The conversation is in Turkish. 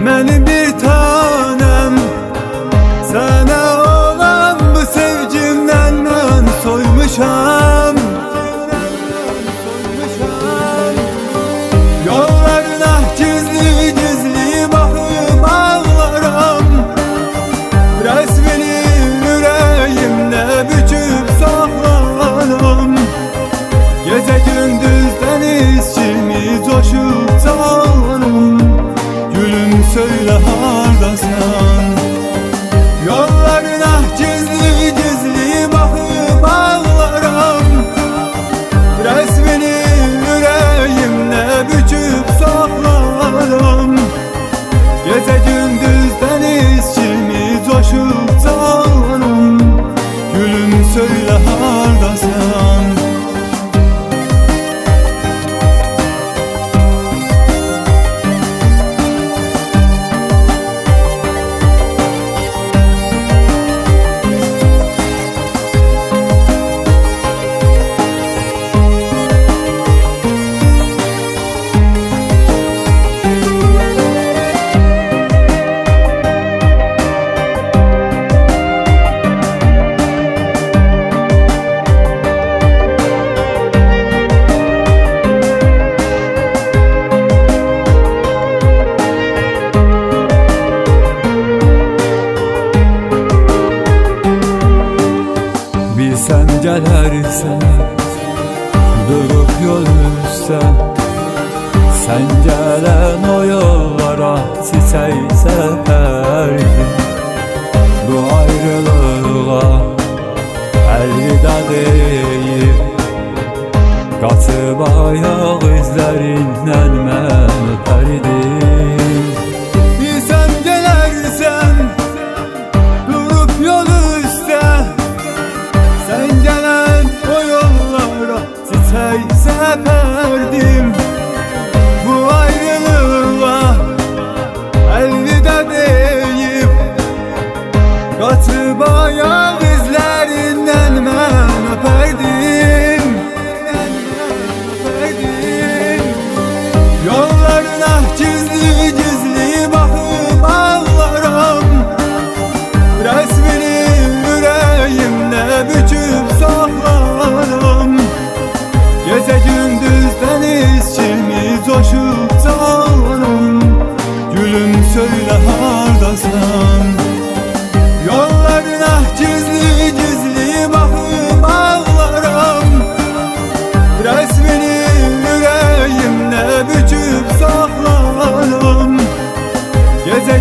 Benim bir tanem, sana olan bu sevgimden ben soymuşam. Yollarına gizli gizli bakıp ağlarım. Resmini yüreğimde büküp saklarım. Gece gündüz deniz kimi coşup çalarım. Gülüm söyle hardasın? Yollarına gizli gizli bakıp ağlarım. Resmini yüreğimde büküp saklarım. Gece gündüz deniz kimi coşup çalarım. Gülüm söyle hardasın? Sen gelersen, durup yol üstte, sen gelen o yollara çiçek seperdim. Bu ayrılığa elvida deyip, qaçıb ayaq izlərindən mən öpərdim. Sen gelersen, durup yol üstte, sen gelen o yollara çiçek seperdim. Bu ayrılığa elvida deyip, qaçıb ayaq izlərindən mən öpərdim. Yollarına gizli gizli bakıp ağlarım. Resmini yüreğimde büküp saklarım. Gece gündüz deniz kimi coşup çalarım. Gülüm söyle hardasın? Yollarına gizli gizli bakıp ağlarım. Resmini yüreğimde büküp saklarım. Gece